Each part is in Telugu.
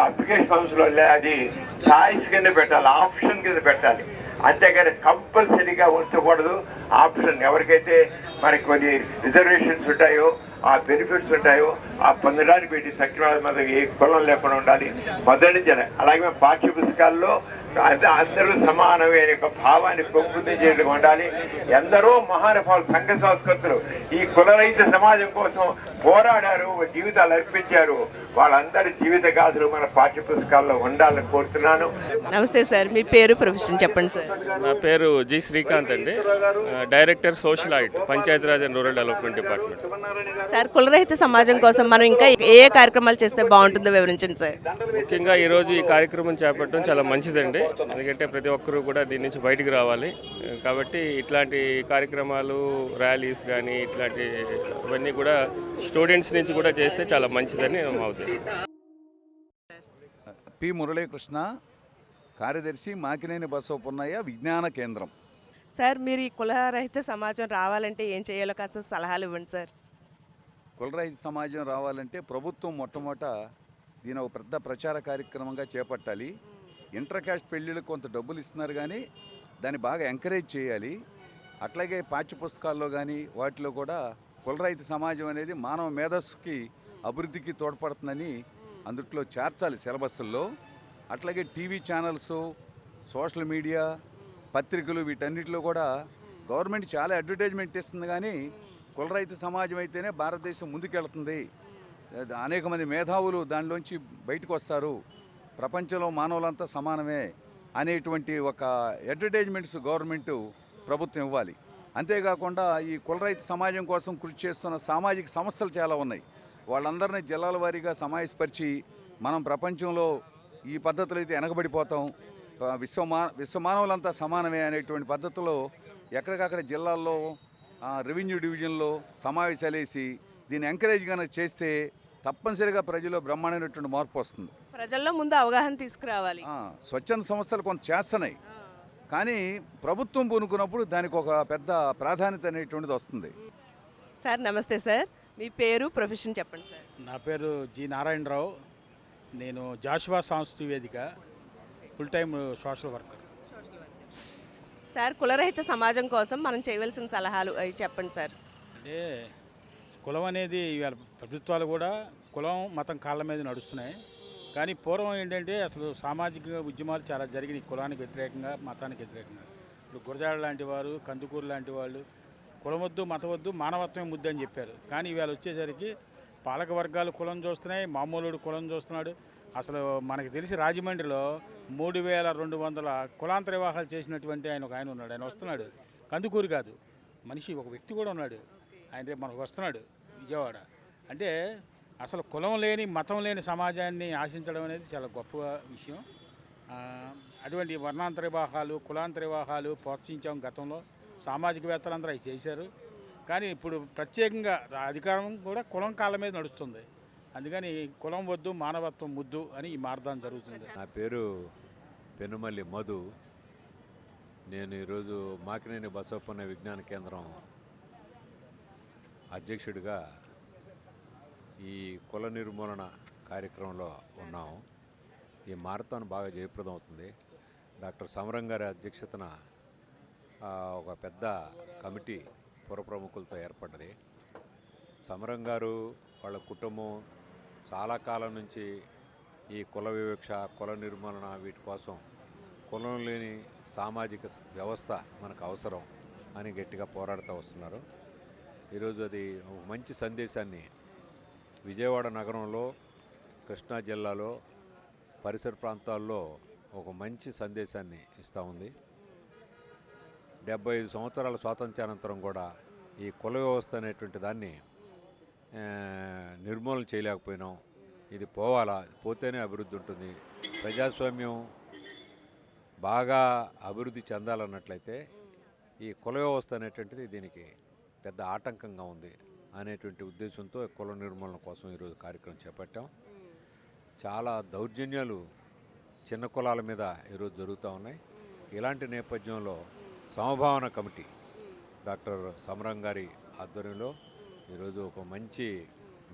అప్లికేషన్ హౌస్లో అది చాయిస్ కింద పెట్టాలి, ఆప్షన్ కింద పెట్టాలి. అంతేగాని కంపల్సరీగా ఉంచకూడదు. ఆప్షన్ ఎవరికైతే మనకి కొన్ని రిజర్వేషన్స్ ఉంటాయో, ఆ బెనిఫిట్స్ ఉంటాయో ఆ పొందడానికి పెట్టి సచివాలయం మీద ఏ కులం లేకుండా ఉండాలి మొదటి నుంచి. అలాగే పాఠ్య పుస్తకాల్లో అందరూ సమానమే అనే ఒక భావాన్ని పెంపొందించేట్టుగా చేయడం ఉండాలి. ఎందరో మహానుభావులు సంఘ సంస్కృతులు ఈ కులరహిత సమాజం కోసం పోరాడారు, జీవితాలు అర్పించారు. వాళ్ళందరి జీవిత గాథలు మన పాఠ్య పుస్తకాల్లో ఉండాలని కోరుతున్నాను. నమస్తే సార్, మీ పేరు ప్రొఫెషన్ చెప్పండి సార్. నా పేరు జి శ్రీకాంత్ అండి, director social audit, Panchayati Raj and rural development department. Sir, కులరహిత సమాజం కోసం మనం ఇంకా ఏ కార్యక్రమాలు చేస్తే బాగుంటుందో వివరించండి సార్. ముఖ్యంగా ఈరోజు ఈ కార్యక్రమం చేపట్టడం చాలా మంచిదండి. ఎందుకంటే ప్రతి ఒక్కరూ కూడా దీని నుంచి బయటికి రావాలి. కాబట్టి ఇట్లాంటి కార్యక్రమాలు, ర్యాలీస్ కానీ ఇవన్నీ కూడా స్టూడెంట్స్ నుంచి కూడా చేస్తే చాలా మంచిదని మా ఉద్దేశం. పి మురళీకృష్ణ, కార్యదర్శి, మాకినేని బసవపున్నయ్య విజ్ఞాన కేంద్రం. సార్, మీరు ఈ కులరహిత సమాజం రావాలంటే ఏం చేయాలో కాస్త సలహాలు ఇవ్వండి సార్. కులరహిత సమాజం రావాలంటే ప్రభుత్వం మొట్టమొదట దీని ఒక పెద్ద ప్రచార కార్యక్రమంగా చేపట్టాలి. ఇంటర్ కాస్ట్ పెళ్ళిళ్ళకి కొంత డబ్బులు ఇస్తున్నారు కానీ దాన్ని బాగా ఎంకరేజ్ చేయాలి. అట్లాగే పాఠ్య పుస్తకాల్లో కానీ వాటిలో కూడా కులరహిత సమాజం అనేది మానవ మేధస్సుకి అభివృద్ధికి తోడ్పడుతుందని అందుట్లో చేర్చాలి సిలబస్ల్లో. అట్లాగే టీవీ ఛానల్స్, సోషల్ మీడియా, పత్రికలు వీటన్నిటిలో కూడా గవర్నమెంట్ చాలా అడ్వర్టైజ్మెంట్ ఇస్తుంది కానీ కులరహిత సమాజం అయితేనే భారతదేశం ముందుకెళ్తుంది, అనేక మంది మేధావులు దానిలోంచి బయటకు వస్తారు, ప్రపంచంలో మానవులంతా సమానమే అనేటువంటి ఒక అడ్వర్టైజ్మెంట్స్ గవర్నమెంటు ప్రభుత్వం ఇవ్వాలి. అంతేకాకుండా ఈ కులరహిత సమాజం కోసం కృషి చేస్తున్న సామాజిక సంస్థలు చాలా ఉన్నాయి. వాళ్ళందరినీ జిల్లాల వారీగా సమావేశపరిచి మనం ప్రపంచంలో ఈ పద్ధతులు అయితే వెనకబడిపోతాం, విశ్వమానవులంతా సమానమే అనేటువంటి పద్ధతిలో ఎక్కడికక్కడ జిల్లాల్లో రెవెన్యూ డివిజన్లో సమావేశాలు వేసి దీన్ని ఎంకరేజ్ కనుక చేస్తే తప్పనిసరిగా ప్రజల్లో బ్రహ్మాండమైనటువంటి మార్పు వస్తుంది. ప్రజల్లో ముందు అవగాహన తీసుకురావాలి. స్వచ్ఛంద సంస్థలు కొంత చేస్తున్నాయి కానీ ప్రభుత్వం పూనుకున్నప్పుడు దానికి ఒక పెద్ద ప్రాధాన్యత అనేటువంటిది వస్తుంది. సార్ నమస్తే సార్, మీ పేరు ప్రొఫెషన్ చెప్పండి సార్. నా పేరు జి నారాయణరావు, నేను జాషువా సాంస్కృతిక వేదిక full time social worker. Sir, కులరహిత సమాజం కోసం మనం చేయవలసిన సలహాలు అవి చెప్పండి సార్. అంటే కులం అనేది ఇవాళ ప్రభుత్వాలు కూడా కులం మతం కాళ్ళ మీద నడుస్తున్నాయి. కానీ పూర్వం ఏంటంటే అసలు సామాజిక ఉద్యమాలు చాలా జరిగినాయి కులానికి వ్యతిరేకంగా, మతానికి వ్యతిరేకంగా. ఇప్పుడు గురజాడ లాంటి వారు, కందుకూరు లాంటి వాళ్ళు కులం వద్దు, మతం వద్దు, మానవత్వం ముద్దు అని చెప్పారు. కానీ ఇవాళ వచ్చేసరికి పాలక వర్గాలు కులం చూస్తున్నాయి, మామూలుడు కులం చూస్తున్నాడు. అసలు మనకు తెలిసి రాజమండ్రిలో 3200 కులాంతర వివాహాలు చేసినటువంటి ఆయన ఉన్నాడు. ఆయన వస్తున్నాడు, కందుకూరు కాదు, మనిషి ఒక వ్యక్తి కూడా ఉన్నాడు. ఆయన రేపు మనకు వస్తున్నాడు విజయవాడ. అంటే అసలు కులం లేని, మతం లేని సమాజాన్ని ఆశించడం అనేది చాలా గొప్ప విషయం. అటువంటి వర్ణాంతర వివాహాలు, కులాంతర వివాహాలు ప్రోత్సహించాం గతంలో. సామాజికవేత్తలందరూ అవి చేశారు. కానీ ఇప్పుడు ప్రత్యేకంగా అధికారం కూడా కులం కాళ్ళ మీద నడుస్తుంది. అందుకని కులం వద్దు, మానవత్వం ముద్దు అని ఈ మార్గం జరుగుతుంది. నా పేరు పెనుమల్లి మధు. నేను ఈరోజు మాకినేని బసవపున్నయ్య విజ్ఞాన కేంద్రం అధ్యక్షుడిగా ఈ కుల నిర్మూలన కార్యక్రమంలో ఉన్నాము. ఈ మారథాన్ బాగా జయప్రదం అవుతుంది. డాక్టర్ సమరం గారి అధ్యక్షతన ఒక పెద్ద కమిటీ పుర ప్రముఖులతో ఏర్పడ్డది. సమరం గారు వాళ్ళ కుటుంబం చాలా కాలం నుంచి ఈ కుల వివక్ష, కుల నిర్మూలన వీటి కోసం కులం లేని సామాజిక వ్యవస్థ మనకు అవసరం అని గట్టిగా పోరాడుతూ వస్తున్నారు. ఈరోజు అది ఒక మంచి సందేశాన్ని విజయవాడ నగరంలో, కృష్ణా జిల్లాలో, పరిసర ప్రాంతాల్లో ఒక మంచి సందేశాన్ని ఇస్తూ ఉంది. 75 సంవత్సరాల స్వాతంత్ర్యానంతరం కూడా ఈ కుల వ్యవస్థ అనేటువంటి దాన్ని నిర్మూలన చేయలేకపోయినాం. ఇది పోవాలా, పోతేనే అభివృద్ధి ఉంటుంది. ప్రజాస్వామ్యం బాగా అభివృద్ధి చెందాలన్నట్లయితే ఈ కుల వ్యవస్థ అనేటువంటిది దీనికి పెద్ద ఆటంకంగా ఉంది అనేటువంటి ఉద్దేశంతో కుల నిర్మూలన కోసం ఈరోజు కార్యక్రమం చేపట్టాం. చాలా దౌర్జన్యాలు చిన్న కులాల మీద ఈరోజు జరుగుతూ ఉన్నాయి. ఇలాంటి నేపథ్యంలో సమభావన కమిటీ డాక్టర్ సమరం గారి ఆధ్వర్యంలో ఈరోజు ఒక మంచి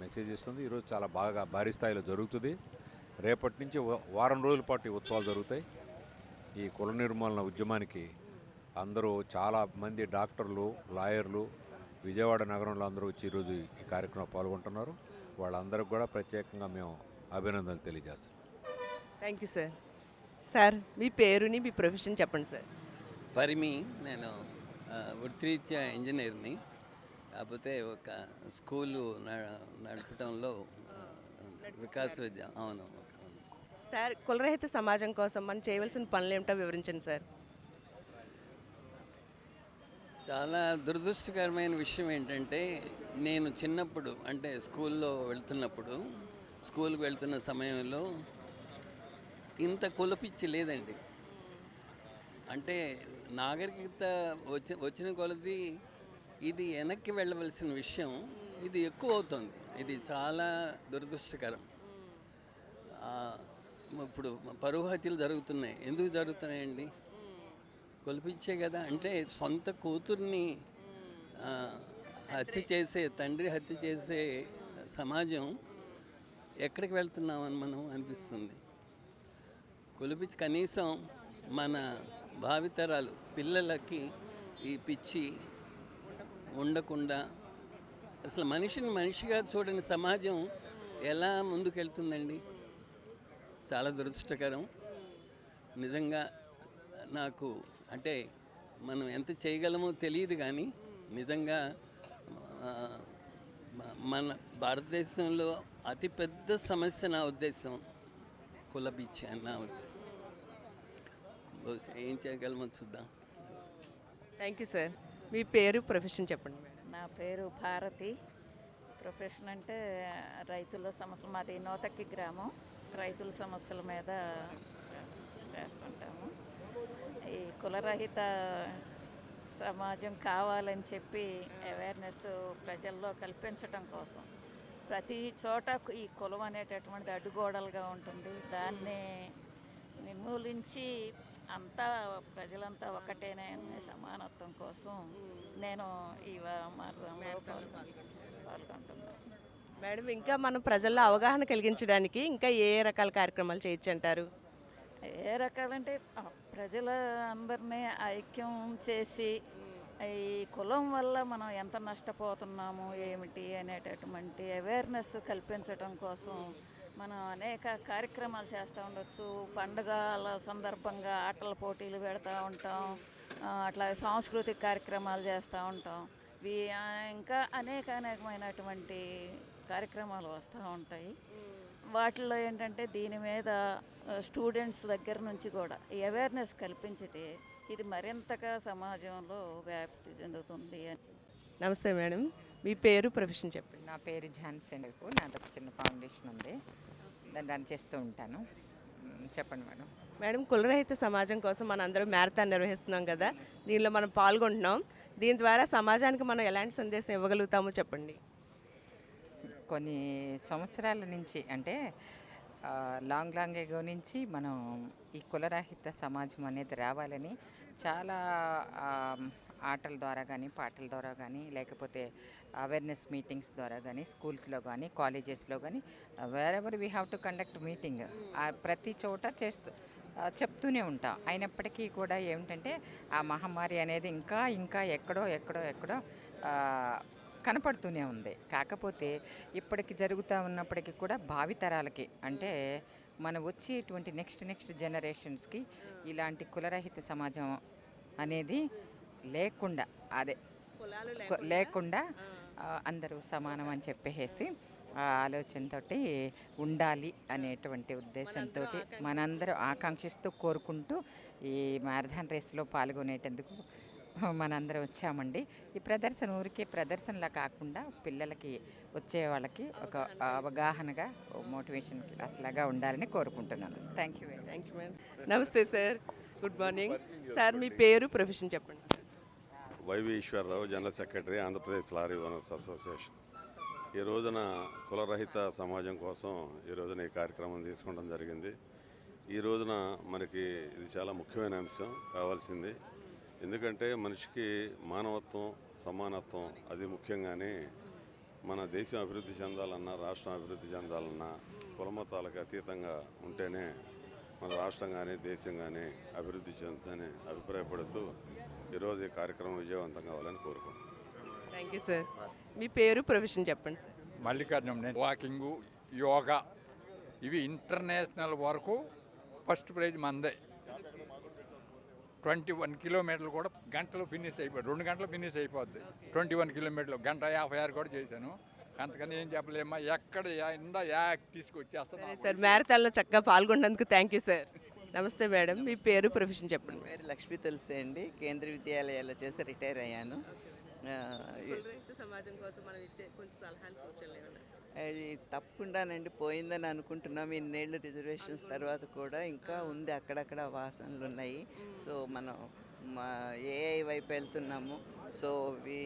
మెసేజ్ ఇస్తుంది. ఈరోజు చాలా బాగా భారీ స్థాయిలో జరుగుతుంది. రేపటి నుంచి వారం రోజుల పాటు ఈ ఉత్సవాలు జరుగుతాయి. ఈ కుల నిర్మూలన ఉద్యమానికి అందరూ చాలా మంది డాక్టర్లు, లాయర్లు విజయవాడ నగరంలో అందరూ వచ్చి ఈరోజు ఈ కార్యక్రమంలో పాల్గొంటున్నారు. వాళ్ళందరికీ కూడా ప్రత్యేకంగా మేము అభినందనలు తెలియజేస్తాం. Thank you sir. సార్ మీ పేరుని మీ ప్రొఫెషన్ చెప్పండి సార్. పరిమి, నేను వృత్తిరీత్యా ఇంజనీర్ని. కాకపోతే ఒక స్కూలు నడపడంలో వికాస్ విద్య. అవును. సార్ కులరహిత సమాజం కోసం మనం చేయవలసిన పనులు ఏమిటో వివరించండి సార్. చాలా దురదృష్టకరమైన విషయం ఏంటంటే, నేను చిన్నప్పుడు అంటే స్కూల్కి వెళ్తున్న సమయంలో ఇంత కులపిచ్చి లేదండి. అంటే నాగరికత వచ్చిన కొలది ఇది వెనక్కి వెళ్ళవలసిన విషయం ఇది ఎక్కువ అవుతుంది. ఇది చాలా దురదృష్టకరం. ఇప్పుడు పరువు హత్యలు జరుగుతున్నాయి. ఎందుకు జరుగుతున్నాయండి? కొలిపించే కదా. అంటే సొంత కూతుర్ని తండ్రి హత్య చేసే సమాజం ఎక్కడికి వెళ్తున్నామని మనం అనిపిస్తుంది. కొలిపించి కనీసం మన భావితరాలు పిల్లలకి ఈ పిచ్చి ఉండకుండా అసలు మనిషిని మనిషిగా చూడని సమాజం ఎలా ముందుకెళ్తుందండి? చాలా దురదృష్టకరం నిజంగా. నాకు అంటే మనం ఎంత చేయగలమో తెలియదు, కానీ నిజంగా మన భారతదేశంలో అతిపెద్ద సమస్య నా ఉద్దేశం కులపిచ్చి అని నా ఉద్దేశం. బహుశా ఏం చేయగలమో చూద్దాం. Thank you sir. మీ పేరు ప్రొఫెషన్ చెప్పండి మేడం. నా పేరు భారతి. ప్రొఫెషన్ అంటే రైతుల సమస్యలు, మాది నోతక్కి గ్రామం. రైతుల సమస్యల మీద చేస్తుంటాము. ఈ కులరహిత సమాజం కావాలని చెప్పి అవేర్నెస్ ప్రజల్లో కల్పించడం కోసం ప్రతి చోట ఈ కులం అనేటటువంటిది అడ్డుగోడలుగా ఉంటుంది. దాన్ని నిర్మూలించి అంతా ప్రజలంతా ఒకటేనే అనే సమానత్వం కోసం నేను ఈ మార్గంలో పాల్గొంటున్నాను. మేడం, ఇంకా మనం ప్రజల్లో అవగాహన కలిగించడానికి ఇంకా ఏ రకాల కార్యక్రమాలు చేయొచ్చు అంటారు? ఏ రకాలంటే ప్రజల అందరినీ ఐక్యం చేసి ఈ కులం వల్ల మనం ఎంత నష్టపోతున్నాము ఏమిటి అనేటటువంటి అవేర్నెస్ కల్పించడం కోసం మనం అనేక కార్యక్రమాలు చేస్తూ ఉండొచ్చు. పండుగల సందర్భంగా ఆటల పోటీలు పెడతా ఉంటాం, అట్లా సాంస్కృతిక కార్యక్రమాలు చేస్తూ ఉంటాం. ఇంకా అనేకమైనటువంటి కార్యక్రమాలు వస్తూ ఉంటాయి. వాటిల్లో ఏంటంటే దీని మీద స్టూడెంట్స్ దగ్గర నుంచి కూడా ఈ అవేర్నెస్ కల్పించితే ఇది మరింతగా సమాజంలో వ్యాప్తి చెందుతుంది అని. నమస్తే మేడం, మీ పేరు ప్రొఫెషన్ చెప్పండి. నా పేరు ఝాన్సీ. నాది ఒక చిన్న ఫౌండేషన్ ఉంది, దాన్ని రన్ చేస్తూ ఉంటాను. చెప్పండి మేడం. మేడం, కులరహిత సమాజం కోసం మనం అందరం మ్యారథాన్ నిర్వహిస్తున్నాం కదా, దీనిలో మనం పాల్గొంటున్నాం. దీని ద్వారా సమాజానికి మనం ఎలాంటి సందేశం ఇవ్వగలుగుతామో చెప్పండి. కొన్ని సంవత్సరాల నుంచి అంటే లాంగ్ ఎగో నుంచి మనం ఈ కులరహిత సమాజం అనేది రావాలని చాలా ఆటల ద్వారా కానీ, పాటల ద్వారా కానీ, లేకపోతే అవేర్నెస్ మీటింగ్స్ ద్వారా కానీ, స్కూల్స్లో కానీ, కాలేజెస్లో కానీ, wherever we have to conduct meeting ప్రతి చోట చెప్తూనే ఉంటాం. అయినప్పటికీ కూడా ఏమిటంటే ఆ మహమ్మారి అనేది ఇంకా ఎక్కడో కనపడుతూనే ఉంది. కాకపోతే ఇప్పటికి జరుగుతూ ఉన్నప్పటికీ కూడా భావితరాలకి అంటే మన వచ్చేటువంటి నెక్స్ట్ జనరేషన్స్కి ఇలాంటి కులరహిత సమాజం అనేది లేకుండా అందరూ సమానం అని చెప్పేసి ఆలోచనతో ఉండాలి అనేటువంటి ఉద్దేశంతో మనందరూ ఆకాంక్షిస్తూ కోరుకుంటూ ఈ మ్యారథాన్ రేస్లో పాల్గొనేటందుకు మనందరం వచ్చామండి. ఈ ప్రదర్శన ఊరికే ప్రదర్శనలా కాకుండా పిల్లలకి వచ్చే వాళ్ళకి ఒక అవగాహనగా మోటివేషన్ క్లాస్లాగా ఉండాలని కోరుకుంటున్నాను. Thank you madam. నమస్తే సార్, గుడ్ మార్నింగ్ సార్. మీ పేరు ప్రొఫెషన్ చెప్పండి. YV Eswararao, general secretary, Andhra Pradesh lorry owners association. ఈ రోజున కులరహిత సమాజం కోసం ఈ రోజున ఈ కార్యక్రమం తీసుకోవడం జరిగింది. ఈ రోజున మనకి ఇది చాలా ముఖ్యమైన అంశం కావాల్సింది. ఎందుకంటే మనిషికి మానవత్వం, సమానత్వం అది ముఖ్యంగానే మన దేశం అభివృద్ధి చెందాలన్నా, రాష్ట్రం అభివృద్ధి చెందాలన్నా కులమతాలకు అతీతంగా ఉంటేనే మన రాష్ట్రం కానీ దేశం కానీ అభివృద్ధి చెందుతుందని అభిప్రాయపడుతూ ఈరోజు ఈ కార్యక్రమం విజయవంతం కావాలని కోరుకుంటున్నాను. Thank you sir. మీ పేరు ప్రొఫెషన్ చెప్పండి సార్. మల్లికార్జునం. నేను వాకింగు, యోగా ఇవి ఇంటర్నేషనల్ వరకు ఫస్ట్ ప్రైజ్ మందే. 21 కిలోమీటర్లు కూడా గంటలో ఫినిష్ అయిపోద్ది, 2 గంటలు ఫినిష్ అయిపోద్ది. 21 కిలోమీటర్లు 1:56 కూడా చేశాను. అంతకని ఏం చెప్పలేమ్మా, ఎక్కడ ఎండ యాక్ తీసుకొచ్చేస్తాను. సార్ మ్యారథాన్లో చక్కగా పాల్గొన్నందుకు థ్యాంక్ యూ సార్. నమస్తే మేడం, మీ పేరు ప్రొఫెషన్ చెప్పండి. పేరు లక్ష్మీ తులసి అండి. కేంద్రీయ విద్యాలయాల్లో చేసి రిటైర్ అయ్యాను. సమాజం కోసం మనం ఇచ్చే కొంచెం సలహాలు సూచనలు ఏమన్నా? అది తప్పకుండానండి, పోయిందని అనుకుంటున్నాం. ఇన్నేళ్ళు రిజర్వేషన్స్ తర్వాత కూడా ఇంకా ఉంది, అక్కడక్కడ వాసనలు ఉన్నాయి. సో మనం ఏఐ వైపు వెళ్తున్నాము. So we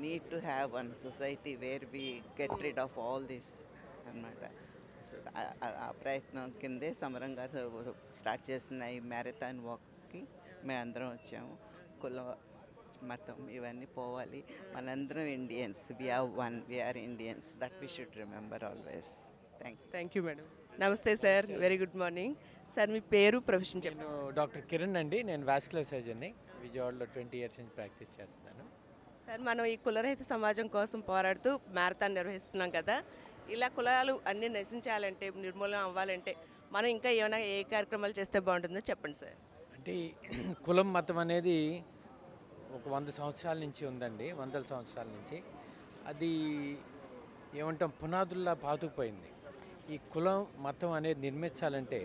need to have one society where we get rid of all this అన్నమాట. సో ఆ ప్రయత్నం కిందే సమరం గారు స్టార్ట్ చేసిన ఈ మ్యారథాన్ వాక్కి మేమందరం వచ్చాము. కుల మతం ఇవన్నీ పోవాలి, మనందరం Indians. We are one, we are Indians. That we should remember always. Thank you madam. నమస్తే sir, very good morning sir. మీ పేరు ప్రొఫెషన్ చెప్పండి. నేను డాక్టర్ కిరణ్ అండి. నేను వాస్కులర్ సర్జన్ని. విజయవాడలో 20 years నుంచి ప్రాక్టీస్ చేస్తున్నాను. సార్, మనం ఈ కులరహిత సమాజం కోసం పోరాడుతూ మ్యారథాన్ నిర్వహిస్తున్నాం కదా. ఇలా కులాలు అన్నీ నశించాలంటే, నిర్మూలన అవ్వాలంటే మనం ఇంకా ఏమైనా ఏ కార్యక్రమాలు చేస్తే బాగుంటుందో చెప్పండి సార్. అంటే కులం మతం అనేది ఒక 100 సంవత్సరాల నుంచి ఉందండి, వందల సంవత్సరాల నుంచి. అది ఏమంటాం, పునాదుల్లా పాతుకుపోయింది. ఈ కులం మతం అనేది నిర్మించాలంటే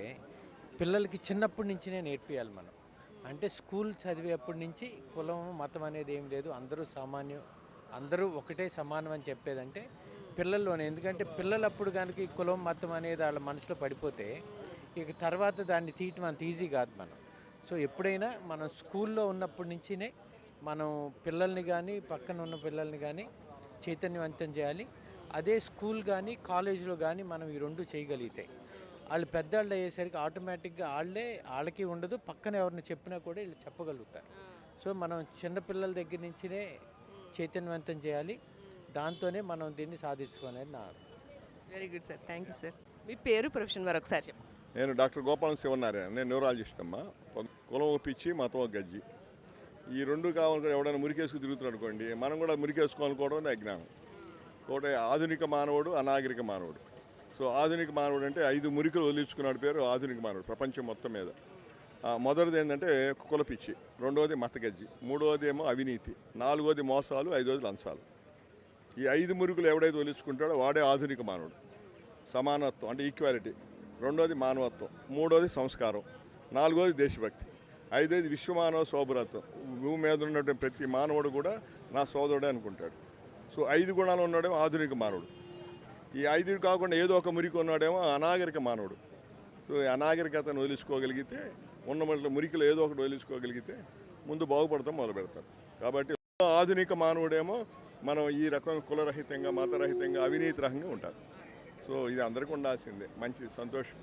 పిల్లలకి చిన్నప్పటి నుంచినే నేర్పియాలి మనం. అంటే స్కూల్ చదివేప్పటి నుంచి కులం మతం అనేది ఏం లేదు, అందరూ సామాన్యం, అందరూ ఒకటే సమానం అని చెప్పేదంటే పిల్లల్లోనే. ఎందుకంటే పిల్లలప్పుడు కనుక ఈ కులం మతం అనేది వాళ్ళ మనసులో పడిపోతే ఇక తర్వాత దాన్ని తీయటం అంత ఈజీ కాదు మనం. సో ఎప్పుడైనా మనం స్కూల్లో ఉన్నప్పటి నుంచినే మనం పిల్లల్ని కానీ పక్కన ఉన్న పిల్లల్ని కానీ చైతన్యవంతం చేయాలి. అదే స్కూల్ కానీ కాలేజీలో కానీ మనం ఈ రెండు చేయగలిగితే వాళ్ళు పెద్దవాళ్ళు అయ్యేసరికి ఆటోమేటిక్గా వాళ్ళకి ఉండదు, పక్కన ఎవరిని చెప్పినా కూడా వీళ్ళు చెప్పగలుగుతారు. సో మనం చిన్నపిల్లల దగ్గర నుంచినే చైతన్యవంతం చేయాలి, దాంతోనే మనం దీన్ని సాధించుకోనేది నా. Very good sir, thank you sir. మీ పేరు ప్రొఫెషన్ మరొకసారి చెప్పండి. నేను డాక్టర్ గోపాలం శివనారాయణ. నేను న్యూరాలజిస్ట్ అమ్మా. కులం పిచ్చి, మతం గజ్జి, ఈ రెండు కావాలనుకుని ఎవడైనా మురికేసుకు తిరుగుతున్నాడు అనుకోండి, మనం కూడా మురికేసుకోవాలనుకోవడం అజ్ఞానం. ఒకటి ఆధునిక మానవుడు, అనాగరిక మానవుడు. సో ఆధునిక మానవుడు అంటే 5 మురికలు వదిలించుకున్నాడు పేరు ఆధునిక మానవుడు ప్రపంచం మొత్తం మీద. మొదటిది ఏంటంటే కులపిచ్చి, రెండవది మతగజ్జి, మూడవది ఏమో అవినీతి, నాలుగోది మోసాలు, 5వది లంచాలు. ఈ 5 మురికలు ఎవడైతే వదిలించుకుంటాడో వాడే ఆధునిక మానవుడు. సమానత్వం అంటే ఈక్వాలిటీ, రెండోది మానవత్వం, మూడోది సంస్కారం, నాలుగోది దేశభక్తి, 5వది విశ్వమానవ సోదరత్వం. భూమి మీద ఉన్నటువంటి ప్రతి మానవుడు కూడా నా సోదరుడే అనుకుంటాడు. సో 5 గుణాలు ఉన్నాడేమో ఆధునిక మానవుడు. ఈ 5 కాకుండా ఏదో ఒక మురికి ఉన్నాడేమో అనాగరిక మానవుడు. సో ఈ అనాగరికతను వదిలించుకోగలిగితే, ఉన్న మురికిలో ఏదో ఒకటి వదిలించుకోగలిగితే ముందు బాగుపడతాం, మొదలు పెడతారు. కాబట్టి ఆధునిక మానవుడేమో మనం ఈ రకంగా కులరహితంగా, మతరహితంగా, అవినీతి రకంగా ఉంటారు. సో ఇది అందరికీ ఉండాల్సిందే. మంచి సంతోషం.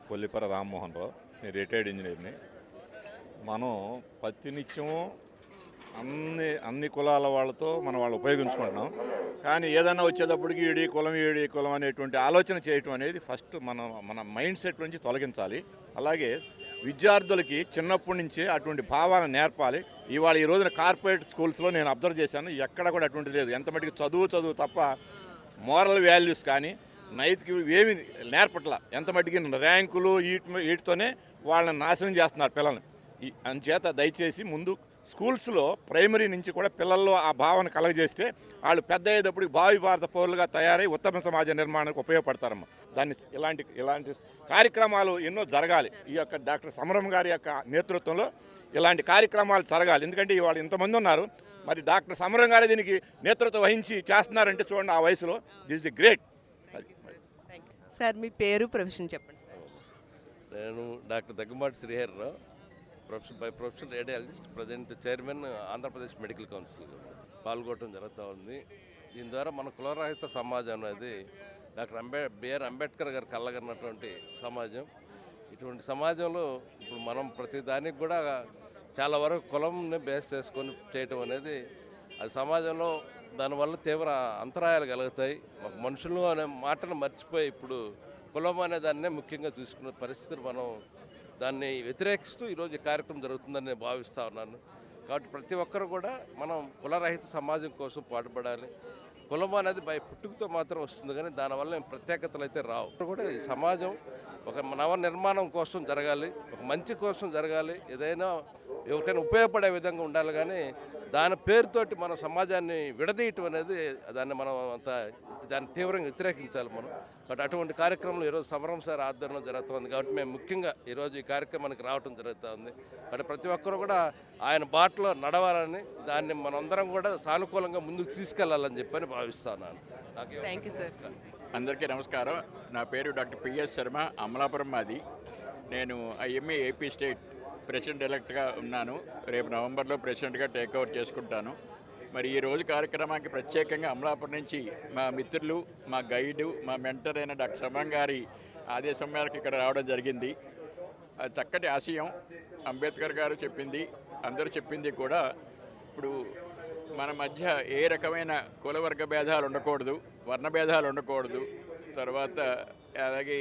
కొల్లిపర రామ్మోహన్ రావు, నేను రిటైర్డ్ ఇంజనీర్ని. మనం ప్రతినిత్యము అన్ని కులాల వాళ్ళతో మనం వాళ్ళు ఉపయోగించుకుంటున్నాం. కానీ ఏదైనా వచ్చేటప్పటికి ఈడి కులం అనేటువంటి ఆలోచన చేయటం అనేది ఫస్ట్ మన మైండ్ సెట్ నుంచి తొలగించాలి. అలాగే విద్యార్థులకి చిన్నప్పటి నుంచే అటువంటి భావాలను నేర్పాలి. ఇవాళ ఈ రోజున కార్పొరేట్ స్కూల్స్లో నేను అబ్జర్వ్ చేశాను, ఎక్కడ కూడా అటువంటిది లేదు. ఎంత మటుకు చదువు తప్ప మోరల్ వాల్యూస్ కానీ నైతిక ఏమి నేర్పట్ల. ఎంత మటుకు ర్యాంకులు వీటితోనే వాళ్ళని నాశనం చేస్తున్నారు పిల్లల్ని. అందుచేత దయచేసి ముందు స్కూల్స్లో ప్రైమరీ నుంచి కూడా పిల్లల్లో ఆ భావన కలగజేస్తే వాళ్ళు పెద్ద అయ్యేటప్పుడు భావి భారత పౌరులుగా తయారై ఉత్తమ సమాజ నిర్మాణానికి ఉపయోగపడతారమ్మా. దాన్ని ఇలాంటి కార్యక్రమాలు ఎన్నో జరగాలి. ఈ యొక్క డాక్టర్ సమరం గారి యొక్క నేతృత్వంలో ఇలాంటి కార్యక్రమాలు జరగాలి. ఎందుకంటే ఇవాళ ఇంతమంది ఉన్నారు, మరి డాక్టర్ సమరం గారు దీనికి నేతృత్వం వహించి చేస్తున్నారంటే చూడండి, ఆ వయసులో దిస్ ఇస్ గ్రేట్. సార్, మీ పేరు ప్రొఫెషన్ చెప్పండి సార్. నేను doctor Daggumati Srihari Rao, professional radiologist, present chairman Andhra Pradesh medical council పాల్గొనడం జరుగుతూ ఉంది. దీని ద్వారా మన కులరహిత సమాజం అనేది డాక్టర్ బిఆర్ అంబేద్కర్ గారు కళ్ళగన్నటువంటి సమాజం. ఇటువంటి సమాజంలో ఇప్పుడు మనం ప్రతి దానికి కూడా చాలా వరకు కులంని బేస్ చేసుకొని చేయటం అనేది అది సమాజంలో దానివల్ల తీవ్ర అంతరాయాలు కలుగుతాయి. ఒక మనుషులు అనే మాటను మర్చిపోయి ఇప్పుడు కులం అనే దాన్నే ముఖ్యంగా తీసుకున్న పరిస్థితులు మనం దాన్ని వ్యతిరేకిస్తూ ఈరోజు ఈ కార్యక్రమం జరుగుతుందని నేను భావిస్తూ ఉన్నాను. కాబట్టి ప్రతి ఒక్కరు కూడా మనం కులరహిత సమాజం కోసం పాటుపడాలి. కులం అనేది పుట్టుకతో మాత్రం వస్తుంది, కానీ దానివల్ల ప్రత్యేకతలు అయితే రావు. కూడా ఈ సమాజం ఒక నవ నిర్మాణం కోసం జరగాలి, ఒక మంచి కోసం జరగాలి, ఏదైనా ఎవరికైనా ఉపయోగపడే విధంగా ఉండాలి. కానీ దాని పేరుతోటి మన సమాజాన్ని విడదీయటం అనేది దాన్ని తీవ్రంగా వ్యతిరేకించాలి మనం. బట్ అటువంటి కార్యక్రమంలో ఈరోజు సమరం సార్ ఆధ్వర్యంలో జరుగుతుంది. కాబట్టి మేము ముఖ్యంగా ఈరోజు ఈ కార్యక్రమానికి రావడం జరుగుతుంది. కాబట్టి ప్రతి ఒక్కరు కూడా ఆయన బాటలో నడవాలని, దాన్ని మనందరం కూడా సానుకూలంగా ముందుకు తీసుకెళ్లాలని చెప్పని భావిస్తున్నాను. Thank you sir. అందరికీ నమస్కారం. నా పేరు డాక్టర్ పిఎస్ శర్మ, అమలాపురం మాది. నేను ఐఎంఏ ఏపీ స్టేట్ ప్రెసిడెంట్ ఎలక్ట్గా ఉన్నాను. రేపు నవంబర్లో ప్రెసిడెంట్గా టేక్ ఓవర్ చేసుకుంటాను. మరి ఈ రోజు కార్యక్రమానికి ప్రత్యేకంగా అమలాపురం నుంచి మా మిత్రులు, మా గైడు, మా మెంటర్ అయిన డాక్టర్ సమరం గారి ఆదేశం మేరకు ఇక్కడ రావడం జరిగింది. చక్కటి ఆశయం అంబేద్కర్ గారు చెప్పింది, అందరూ చెప్పింది కూడా. ఇప్పుడు మన మధ్య ఏ రకమైన కులవర్గ భేదాలు ఉండకూడదు, వర్ణ భేదాలు ఉండకూడదు. తర్వాత అలాగే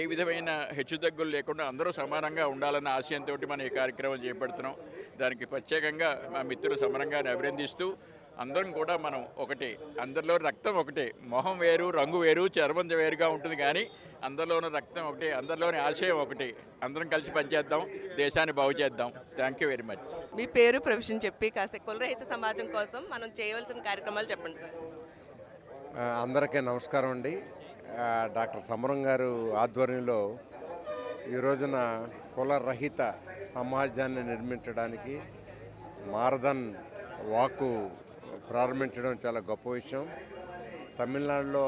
ఏ విధమైన హెచ్చుతగ్గులు లేకుండా అందరూ సమానంగా ఉండాలన్న ఆశయంతో మనం ఈ కార్యక్రమం చేపడుతున్నాం. దానికి ప్రత్యేకంగా మా మిత్రులు సమరం గారిని అభినందిస్తూ, అందరం కూడా మనం ఒకటే, అందరిలో రక్తం ఒకటే, మొహం వేరు, రంగు వేరు, చర్మం వేరుగా ఉంటుంది, కానీ అందరిలోని రక్తం ఒకటే, అందరిలోని ఆశయం ఒకటే. అందరం కలిసి పనిచేద్దాం, దేశాన్ని బాగు చేద్దాం. Thank you very much. మీ పేరు, ప్రొఫెషన్ చెప్పి కాస్త కులరహిత సమాజం కోసం మనం చేయవలసిన కార్యక్రమాలు చెప్పండి సార్. అందరికీ నమస్కారం అండి. డాక్టర్ సమరం గారు ఆధ్వర్యంలో ఈ రోజున కులరహిత సమాజాన్ని నిర్మించడానికి మారథాన్ వాకు ప్రారంభించడం చాలా గొప్ప విషయం. తమిళనాడులో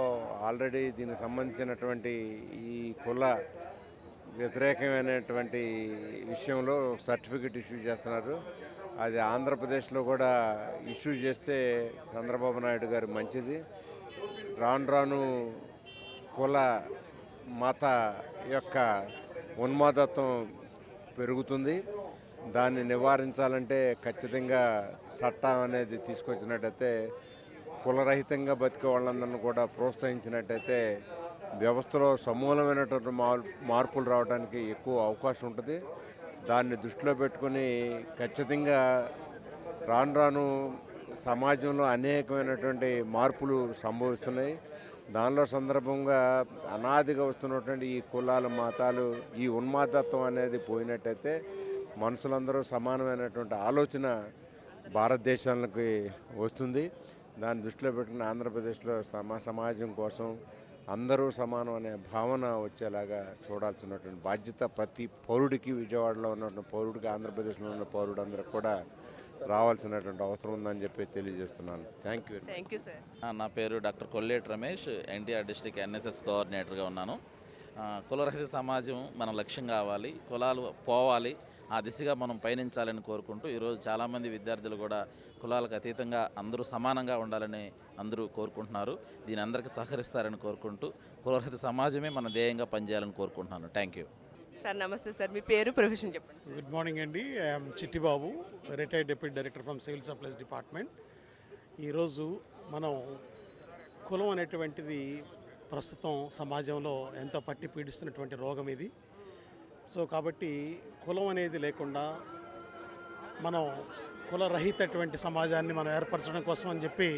ఆల్రెడీ దీనికి సంబంధించినటువంటి ఈ కుల వ్యతిరేకమైనటువంటి విషయంలో సర్టిఫికెట్ ఇష్యూ చేస్తున్నారు. అది ఆంధ్రప్రదేశ్లో కూడా ఇష్యూ చేస్తే చంద్రబాబు నాయుడు గారు మంచిది. రాను రాను కుల మత యొక్క ఉన్మాదత్వం పెరుగుతుంది. దాన్ని నివారించాలంటే ఖచ్చితంగా చట్టం అనేది తీసుకొచ్చినట్టయితే, కులరహితంగా బతికే వాళ్ళందరినీ కూడా ప్రోత్సహించినట్టయితే వ్యవస్థలో సమూలమైనటువంటి మార్పులు రావడానికి ఎక్కువ అవకాశం ఉంటుంది. దాన్ని దృష్టిలో పెట్టుకుని ఖచ్చితంగా రాను రాను సమాజంలో అనేకమైనటువంటి మార్పులు సంభవిస్తున్నాయి. దానిలో సందర్భంగా అనాదిగా వస్తున్నటువంటి ఈ కులాలు, మతాలు, ఈ ఉన్మాదత్వం అనేది పోయినట్టయితే మనుషులందరూ సమానమైనటువంటి ఆలోచన భారతదేశానికి వస్తుంది. దాన్ని దృష్టిలో పెట్టుకుని ఆంధ్రప్రదేశ్లో సమాజం కోసం అందరూ సమానం అనే భావన వచ్చేలాగా చూడాల్సినటువంటి బాధ్యత ప్రతి పౌరుడికి, విజయవాడలో ఉన్నటువంటి పౌరుడికి, ఆంధ్రప్రదేశ్లో ఉన్న పౌరుడు అందరికి కూడా రావాల్సినటువంటి అవసరం ఉందని చెప్పి తెలియజేస్తున్నాను. Thank you sir. నా పేరు doctor Kolleti Ramesh, NTR district NSS కోఆర్డినేటర్గా ఉన్నాను. కులరహిత సమాజం మన లక్ష్యం కావాలి, కులాలు పోవాలి, ఆ దిశగా మనం పయనించాలని కోరుకుంటూ ఈరోజు చాలామంది విద్యార్థులు కూడా కులాలకు అతీతంగా అందరూ సమానంగా ఉండాలని అందరూ కోరుకుంటున్నారు. దీని అందరికీ సహకరిస్తారని కోరుకుంటూ కులరహిత సమాజమే మన ధ్యేయంగా పనిచేయాలని కోరుకుంటున్నాను. Thank you sir. నమస్తే సార్. మీ పేరు, ప్రొఫెషన్ చెప్పండి. గుడ్ మార్నింగ్ అండి. I'm Chittibabu, retired deputy director from civil supplies department. ఈరోజు మనం కులం అనేటువంటిది ప్రస్తుతం సమాజంలో ఎంతో పట్టి పీడిస్తున్నటువంటి రోగం ఇది. సో కాబట్టి కులం అనేది లేకుండా మనం కులరహితటువంటి సమాజాన్ని మనం ఏర్పరచడం కోసం అని చెప్పి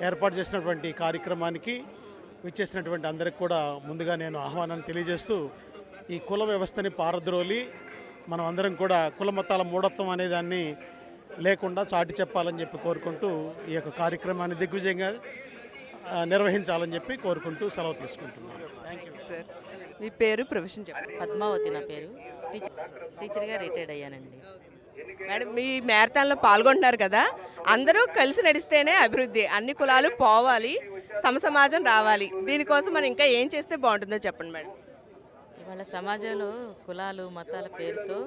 ఏర్పాటు చేసినటువంటి కార్యక్రమానికి విచ్చేసినటువంటి అందరికి కూడా ముందుగా నేను ఆహ్వానాన్ని తెలియజేస్తూ, ఈ కుల వ్యవస్థని పారద్రోలి మనం అందరం కూడా కుల మతాల మూఢత్వం అనే దాన్ని లేకుండా చాటి చెప్పాలని చెప్పి కోరుకుంటూ ఈ యొక్క కార్యక్రమాన్ని దిగ్విజయంగా నిర్వహించాలని చెప్పి కోరుకుంటూ సెలవు తీసుకుంటున్నాను. Thank you sir. మీ పేరు, ప్రొఫెషన్ చెప్పండి. పద్మావతి నా పేరు. టీచర్గా రిటైర్డ్ అయ్యానండి. మేడం, మీ మ్యారథాన్లో పాల్గొంటున్నారు కదా, అందరూ కలిసి నడిస్తేనే అభివృద్ధి, అన్ని కులాలు పోవాలి, సమసమాజం రావాలి. దీనికోసం మనం ఇంకా ఏం చేస్తే బాగుంటుందో చెప్పండి మేడం. ఇవాళ సమాజంలో కులాలు, మతాల పేరుతో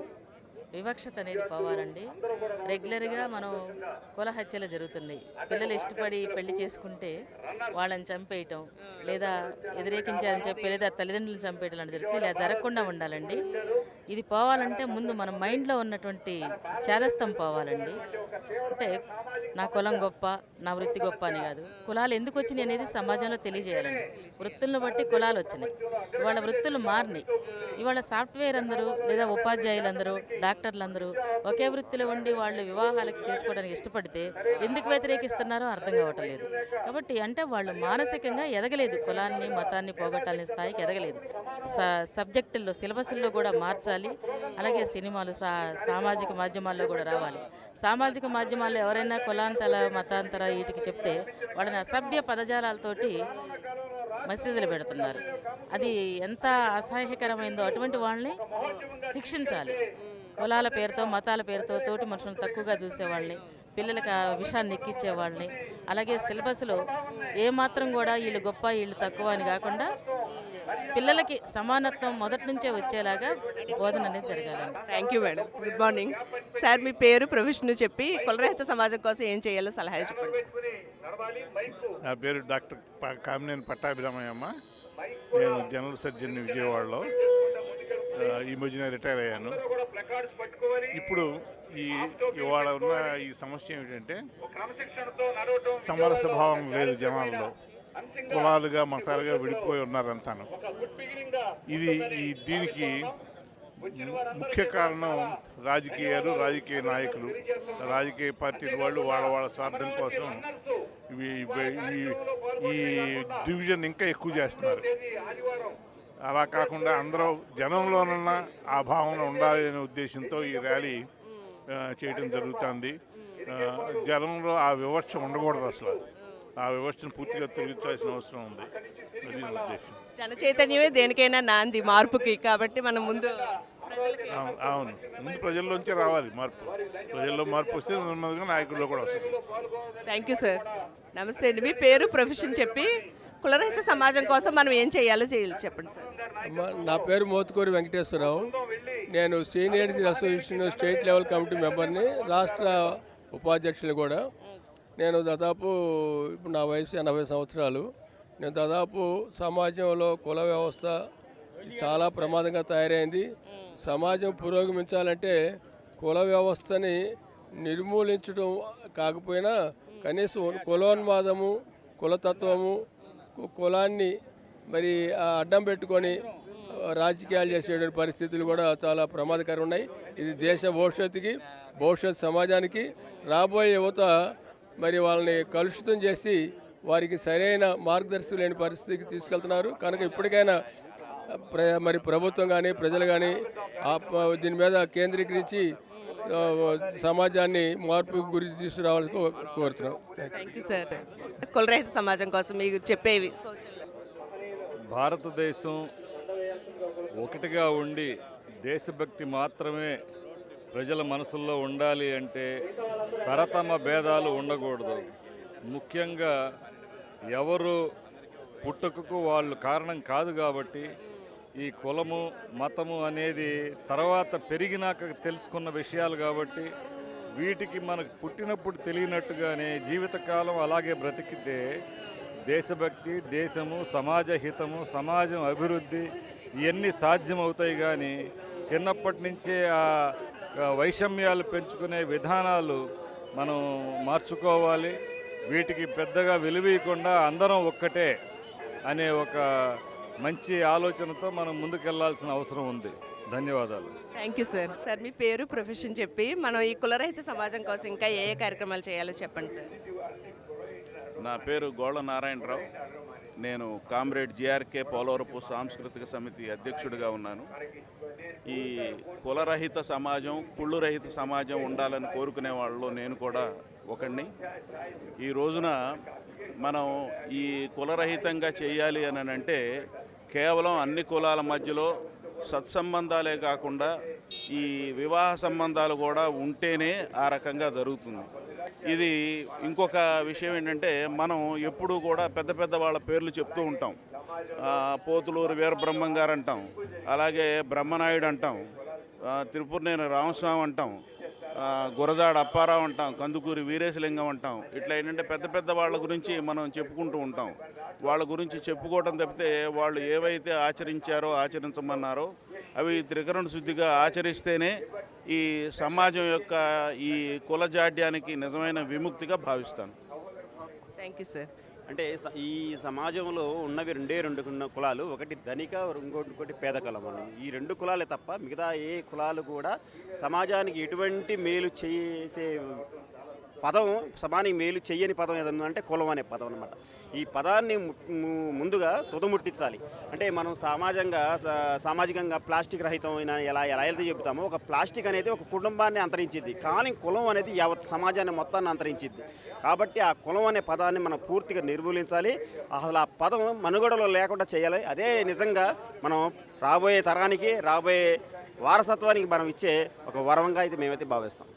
వివక్షత అనేది పోవాలండి. రెగ్యులర్గా మనం కుల హత్యలు జరుగుతున్నాయి. పిల్లలు ఇష్టపడి పెళ్లి చేసుకుంటే వాళ్ళని చంపేయటం, లేదా వ్యతిరేకించాలని చెప్పి లేదా తల్లిదండ్రులను చంపేయడం లాంటి జరుగుతుంది. ఇలా జరగకుండా ఉండాలండి. ఇది పోవాలంటే ముందు మన మైండ్లో ఉన్నటువంటి చేదస్తం పోవాలండి. అంటే నా కులం గొప్ప, నా వృత్తి గొప్ప అని కాదు. కులాలు ఎందుకు వచ్చినాయి అనేది సమాజంలో తెలియజేయాలండి. వృత్తులను బట్టి కులాలు వచ్చినాయి. ఇవాళ వృత్తులు మారినాయి. ఇవాళ సాఫ్ట్వేర్ అందరూ లేదా ఉపాధ్యాయులందరూ, డాక్టర్లందరూ ఒకే వృత్తిలో ఉండి వాళ్ళు వివాహాలకు చేసుకోవడానికి ఇష్టపడితే ఎందుకు వ్యతిరేకిస్తున్నారో అర్థం కావటం లేదు. కాబట్టి అంటే వాళ్ళు మానసికంగా ఎదగలేదు, కులాన్ని మతాన్ని పోగొట్టాలనే స్థాయికి ఎదగలేదు. సబ్జెక్టుల్లో సిలబస్ల్లో కూడా మార్చాలి. అలాగే సినిమాలు సామాజిక మాధ్యమాల్లో కూడా రావాలి. సామాజిక మాధ్యమాల్లో ఎవరైనా కులాంతర మతాంతర వీటికి చెప్తే వాళ్ళని అసభ్య పదజాలాలతోటి మెసేజ్లు పెడుతున్నారు. అది ఎంత అసహ్యకరమైందో అటువంటి వాళ్ళని శిక్షించాలి. కులాల పేరుతో మతాల పేరుతో తోటి మనుషులను తక్కువగా చూసేవాళ్ళని, పిల్లలకు ఆ విషయాన్ని ఎక్కించేవాళ్ళని, అలాగే సిలబస్లో ఏమాత్రం కూడా వీళ్ళు గొప్ప వీళ్ళు తక్కువ అని కాకుండా పిల్లలకి సమానత్వం మొదటి నుంచే వచ్చేలాగా బోధన అనేది జరగాలండి. Thank you madam. Good morning sir. మీ పేరు, ప్రొఫెషన్ చెప్పి కులరహిత సమాజం కోసం ఏం చేయాలో సలహా చెప్పండి. నా పేరు డాక్టర్ కామినేని పట్టాభిరామయ్యమ్మ. నేను జనరల్ సర్జన్ విజయవాడలో. ఈ మధ్యన రిటైర్ అయ్యాను. ఇప్పుడు ఇవాళ ఉన్న ఈ సమస్య ఏమిటంటే సమరస భావం లేదు జనాల్లో. కులాలుగా మతాలుగా విడిపోయి ఉన్నారంతాను. దీనికి ముఖ్య కారణం రాజకీయాలు, రాజకీయ నాయకులు, రాజకీయ పార్టీల వాళ్ళు వాళ్ళ స్వార్థం కోసం ఈ డివిజన్ ఇంకా ఎక్కువ చేస్తున్నారు. అలా కాకుండా అందరూ జనంలోనున్న ఆ భావన ఉండాలి అనే ఉద్దేశంతో ఈ ర్యాలీ చేయటం జరుగుతుంది. జనంలో ఆ వివక్ష ఉండకూడదు. అసలు ఆ వ్యవస్థను పూర్తిగా తొలగించాల్సిన అవసరం ఉంది. అది నా ఉద్దేశం. జన చైతన్యమే దేనికైనా నాంది మార్పుకి. కాబట్టి మనం ముందు అవును, ముందు ప్రజల్లోంచే రావాలి మార్పు. ప్రజల్లో మార్పు వస్తే నెమ్మదిగా నాయకుల్లో కూడా వస్తుంది. Thank you sir. నమస్తే అండి. మీ పేరు, ప్రొఫెషన్ చెప్పి కులరహిత సమాజం కోసం మనం ఏం చేయాలో చెప్పండి సార్. నా పేరు మోతుకూరి వెంకటేశ్వరరావు. నేను seniors association state level committee మెంబర్ని, రాష్ట్ర ఉపాధ్యక్షులు కూడా. నేను దాదాపు ఇప్పుడు నా వయసు 80 సంవత్సరాలు. నేను దాదాపు సమాజంలో కుల వ్యవస్థ చాలా ప్రమాదంగా తయారైంది. సమాజం పురోగమించాలంటే కుల వ్యవస్థని నిర్మూలించడం కాకపోయినా కనీసం కులోన్మాదము, కులతత్వము, కులాన్ని మరి అడ్డం పెట్టుకొని రాజకీయాలు చేసేటువంటి పరిస్థితులు కూడా చాలా ప్రమాదకరంగా ఉన్నాయి. ఇది దేశ భవిష్యత్తుకి, భవిష్యత్ సమాజానికి, రాబోయే యువత మరి వాళ్ళని కలుషితం చేసి వారికి సరైన మార్గదర్శనం లేని పరిస్థితికి తీసుకెళ్తున్నారు. కనుక ఇప్పటికైనా మరి ప్రభుత్వం కానీ ప్రజలు కానీ దీని మీద కేంద్రీకరించి సమాజాన్ని మార్పు గురి తీసుకురావాలని కోరుతున్నాం. Thank you sir. కులరహిత సమాజం కోసం మీకు చెప్పేవి సూచనలు. భారతదేశం ఒకటిగా ఉండి దేశభక్తి మాత్రమే ప్రజల మనసుల్లో ఉండాలి అంటే తరతమ భేదాలు ఉండకూడదు. ముఖ్యంగా ఎవరు పుట్టుకకు వాళ్ళు కారణం కాదు కాబట్టి ఈ కులము మతము అనేది తర్వాత పెరిగినాక తెలుసుకున్న విషయాలు కాబట్టి వీటికి మనకు పుట్టినప్పుడు తెలియనట్టుగానే జీవితకాలం అలాగే బ్రతికితే దేశభక్తి, దేశము, సమాజ హితము, సమాజం అభివృద్ధి ఇవన్నీ సాధ్యమవుతాయి. కానీ చిన్నప్పటి నుంచే ఆ వైషమ్యాలు పెంచుకునే విధానాలు మనం మార్చుకోవాలి. వీటికి పెద్దగా విలువీయకుండా అందరం ఒక్కటే అనే ఒక మంచి ఆలోచనతో మనం ముందుకెళ్లాల్సిన అవసరం ఉంది. ధన్యవాదాలు. Thank you sir. సార్ మీ పేరు, ప్రొఫెషన్ చెప్పి మనం ఈ కులరహిత సమాజం కోసం ఇంకా ఏ కార్యక్రమాలు చేయాలో చెప్పండి సార్. నా పేరు గోళ్ళ నారాయణరావు. నేను కామ్రేడ్ జిఆర్కే పోలవరపు సాంస్కృతిక సమితి అధ్యక్షుడిగా ఉన్నాను. ఈ కులరహిత సమాజం, కుళ్ళు రహిత సమాజం ఉండాలని కోరుకునే వాళ్ళలో నేను కూడా ఒకడిని. ఈ రోజున మనం ఈ కులరహితంగా చేయాలి అని అంటే కేవలం అన్ని కులాల మధ్యలో సత్సంబంధాలే కాకుండా ఈ వివాహ సంబంధాలు కూడా ఉంటేనే ఆ రకంగా జరుగుతుంది. ఇది ఇంకొక విషయం ఏంటంటే మనం ఎప్పుడూ కూడా పెద్ద పెద్ద వాళ్ళ పేర్లు చెప్తూ ఉంటాం. పోతులూరు వీరబ్రహ్మం గారు అంటాం, అలాగే బ్రహ్మనాయుడు అంటాం, తిరుపూర్నేని రామస్వామి అంటాం, గురజాడ అప్పారావు అంటాం, కందుకూరి వీరేశలింగం అంటాం. ఇట్లా ఏంటంటే పెద్ద పెద్ద వాళ్ళ గురించి మనం చెప్పుకుంటూ ఉంటాం. వాళ్ళ గురించి చెప్పుకోవడం తప్పితే వాళ్ళు ఏవైతే ఆచరించారో ఆచరించమన్నారో అవి త్రికరణ శుద్ధిగా ఆచరిస్తేనే ఈ సమాజం యొక్క ఈ కులజాడ్యానికి నిజమైన విముక్తిగా భావిస్తాను. Thank you sir. అంటే ఈ సమాజంలో ఉన్నవి రెండు కులాలు, ఒకటి ధనిక, ఇంకోటి పేద కులం అని. ఈ 2 కులాలే తప్ప మిగతా ఏ కులాలు కూడా సమాజానికి ఎటువంటి మేలు చేసే పదం, సమానికి మేలు చేయని పదం ఏదన్నా అంటే కులం అనే పదం అన్నమాట. ఈ పదాన్ని ముందుగా తుదముట్టించాలి. అంటే మనం సామాజికంగా ప్లాస్టిక్ రహితమైన ఎలా అయితే చెబుతామో, ఒక ప్లాస్టిక్ అనేది ఒక కుటుంబాన్ని అంతరించిద్ది, కానీ కులం అనేది యావత్ సమాజాన్ని మొత్తాన్ని అంతరించిద్ది. కాబట్టి ఆ కులం అనే పదాన్ని మనం పూర్తిగా నిర్మూలించాలి. అసలు ఆ పదం మనుగడలో లేకుండా చేయాలి. అదే నిజంగా మనం రాబోయే తరానికి, రాబోయే వారసత్వానికి మనం ఇచ్చే ఒక వరంగా అయితే మేమైతే భావిస్తాం.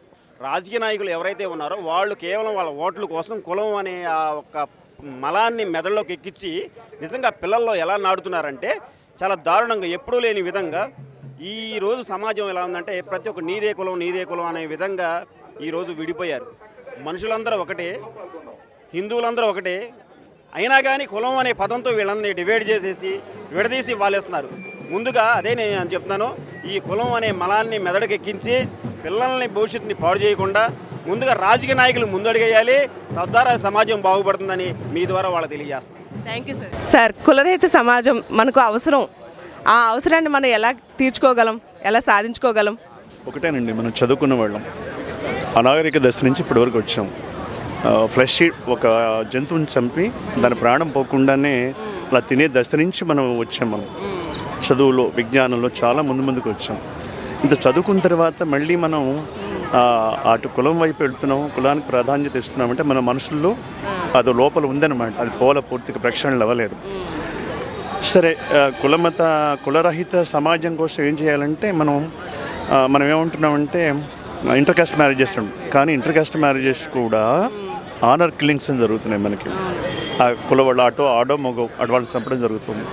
రాజకీయ నాయకులు ఎవరైతే ఉన్నారో వాళ్ళు కేవలం వాళ్ళ ఓట్ల కోసం కులం అనే ఆ ఒక మలాన్ని మెదడులోకి ఎక్కించి నిజంగా పిల్లల్లో ఎలా నాడుతున్నారంటే చాలా దారుణంగా, ఎప్పుడూ లేని విధంగా ఈరోజు సమాజం ఎలా ఉందంటే ప్రతి ఒక్క నీదే కులం అనే విధంగా ఈరోజు విడిపోయారు. మనుషులందరూ ఒకటే, హిందువులందరూ ఒకటే, అయినా కానీ కులం అనే పదంతో వీళ్ళని డివైడ్ చేసేసి విడదీసి వాళ్ళేస్తున్నారు. ముందుగా అదే నేను చెప్తున్నాను, ఈ కులం అనే మలాన్ని మెదడుకు ఎక్కించి పిల్లల్ని భవిష్యత్తుని పాడు చేయకుండా ముందుగా రాజకీయ నాయకులు ముందడుగేయాలి. తద్వారా సమాజం బాగుపడుతుందని మీ ద్వారా వాళ్ళకి తెలియజేస్తాను. Thank you sir. సార్, కులరహిత సమాజం మనకు అవసరం. ఆ అవసరాన్ని మనం ఎలా తీర్చుకోగలం, ఎలా సాధించుకోగలం? ఒకటేనండి, మనం చదువుకున్న వాళ్ళం అనాగరిక దశ నుంచి ఇప్పటి వరకు వచ్చాం. ఫ్లెష్ ఒక జంతువుని చంపి దాని ప్రాణం పోకుండానే అలా తినే దశ నుంచి మనం వచ్చాం. మనం చదువులో, విజ్ఞానంలో చాలా ముందుకు వచ్చాం. ఇంత చదువుకున్న తర్వాత మళ్ళీ మనం అటు కులం వైపు వెళ్తున్నాం, కులానికి ప్రాధాన్యత ఇస్తున్నాం అంటే మన మనసుల్లో అది లోపల ఉందన్నమాట. అది పూర్తిగా ప్రక్షాళన అవ్వలేదు. సరే, కులరహిత సమాజం కోసం ఏం చేయాలంటే మనం ఏమంటున్నామంటే ఇంటర్ కాస్ట్ మ్యారేజెస్ కానీ ఇంటర్ కాస్ట్ మ్యారేజెస్ కూడా ఆనర్ కిల్లింగ్స్ అని జరుగుతున్నాయి. మనకి ఆ కుల వాళ్ళు ఆడో మగో వాళ్ళని చంపడం జరుగుతుంది.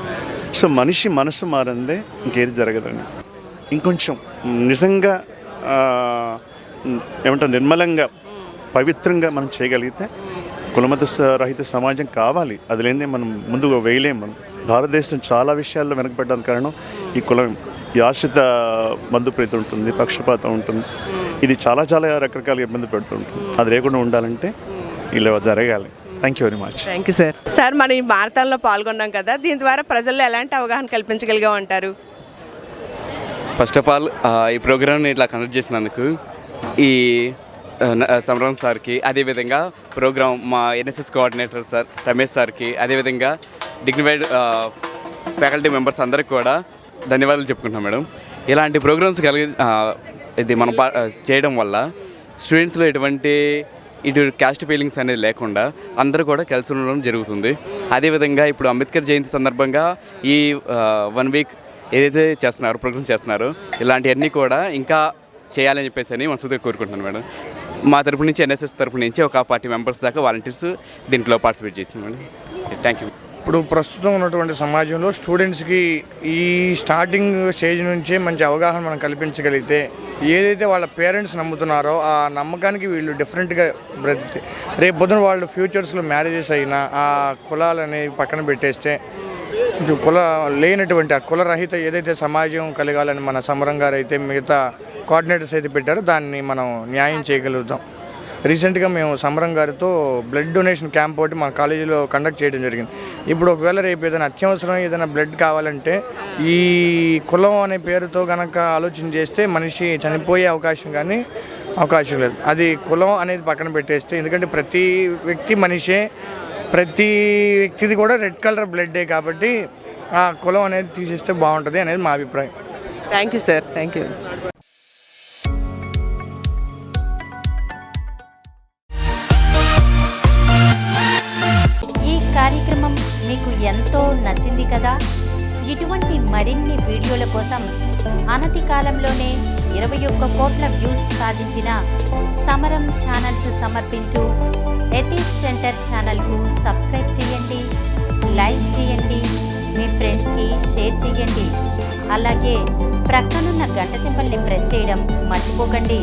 సో మనిషి మనసు మారందే ఇంకేది జరగదండి. ఇంకొంచెం నిజంగా ఏమంటారు నిర్మలంగా, పవిత్రంగా మనం చేయగలిగితే కులమత రహిత సమాజం కావాలి. అది లేనిదే మనం ముందుకు వేయలేము. మనం భారతదేశం చాలా విషయాల్లో వెనకబడ్డానికి కారణం ఈ కులం. ఈ ఆశ్రిత బంధుప్రీతి ఉంటుంది, పక్షపాతం ఉంటుంది. ఇది చాలా రకరకాల ఇబ్బంది పెడుతుంటుంది. అది లేకుండా ఉండాలంటే ఇలా జరగాలి. Thank you very much. Thank you sir. Sir, మనం ఈ మారథాన్లో పాల్గొన్నాం కదా, దీని ద్వారా ప్రజల్లో ఎలాంటి అవగాహన కల్పించగలిగా ఉంటారు? ఫస్ట్ ఆఫ్ ఆల్ ఈ ప్రోగ్రామ్ని ఇట్లా కండక్ట్ చేసినందుకు ఈ సమరం సార్కి, అదేవిధంగా ప్రోగ్రామ్ మా ఎన్ఎస్ఎస్ కోఆర్డినేటర్ సార్ రమేష్ సార్కి, అదేవిధంగా డిగ్నిఫైడ్ ఫ్యాకల్టీ మెంబర్స్ అందరికి కూడా ధన్యవాదాలు చెప్పుకుంటున్నాం మేడం. ఇలాంటి ప్రోగ్రామ్స్ ఇది మనం చేయడం వల్ల స్టూడెంట్స్లో ఎటువంటి క్యాస్ట్ ఫీలింగ్స్ అనేది లేకుండా అందరూ కూడా కలిసి ఉండడం జరుగుతుంది. అదేవిధంగా ఇప్పుడు అంబేద్కర్ జయంతి సందర్భంగా ఈ 1 వీక్ ఏదైతే చేస్తున్నారో, ప్రోగ్రామ్ చేస్తున్నారో, ఇలాంటివన్నీ కూడా ఇంకా చేయాలని చెప్పేసి మనసుగా కోరుకుంటున్నాను మేడం. మా తరపు నుంచి, ఎన్ఎస్ఎస్ తరపు నుంచి ఒక 40 మెంబర్స్ దాకా వాలంటీర్స్ దీంట్లో పార్టిసిపేట్ చేస్తున్నాం మేడం. Thank you. ఇప్పుడు ప్రస్తుతం ఉన్నటువంటి సమాజంలో స్టూడెంట్స్కి ఈ స్టార్టింగ్ స్టేజ్ నుంచే మంచి అవగాహన మనం కల్పించగలిగితే, ఏదైతే వాళ్ళ పేరెంట్స్ నమ్ముతున్నారో ఆ నమ్మకానికి వీళ్ళు డిఫరెంట్గా బ్రతికితే రేపు పొద్దున వాళ్ళు ఫ్యూచర్స్లో మ్యారేజెస్ అయినా ఆ కులాలనేవి పక్కన పెట్టేస్తే లేనటువంటి ఆ కులరహిత ఏదైతే సమాజం కలగాలని మన సమరం గారు అయితే మిగతా కోఆర్డినేటర్స్ అయితే పెట్టారో దాన్ని మనం న్యాయం చేయగలుగుతాం. రీసెంట్గా మేము సమరం గారితో బ్లడ్ డొనేషన్ క్యాంప్ ఒకటి మా కాలేజీలో కండక్ట్ చేయడం జరిగింది. ఇప్పుడు ఒకవేళ రేపు ఏదైనా అత్యవసరం ఏదైనా బ్లడ్ కావాలంటే ఈ కులం అనే పేరుతో కనుక ఆలోచన చేస్తే మనిషి చనిపోయే అవకాశం లేదు. అది కులం అనేది పక్కన పెట్టేస్తే, ఎందుకంటే ప్రతి వ్యక్తి మనిషే, ప్రతి వ్యక్తిది కూడా రెడ్ కలర్ బ్లడ్డే, కాబట్టి ఆ కులం అనేది తీసేస్తే బాగుంటుంది అనేది మా అభిప్రాయం. Thank you sir. Thank you. ఈ కార్యక్రమం మీకు ఎంతో నచ్చింది కదా. ఇటువంటి మరిన్ని వీడియోల కోసం అనతి కాలంలోనే 21 కోట్ల వ్యూస్ సాధించిన సమరం ఛానల్స్ సమర్పించు ఎథిక్స్ సెంటర్ ఛానల్కు సబ్స్క్రైబ్ చేయండి, లైక్ చేయండి, మీ ఫ్రెండ్స్కి షేర్ చేయండి. అలాగే ప్రక్కనున్న గంట సింబల్ని ప్రెస్ చేయడం మర్చిపోకండి.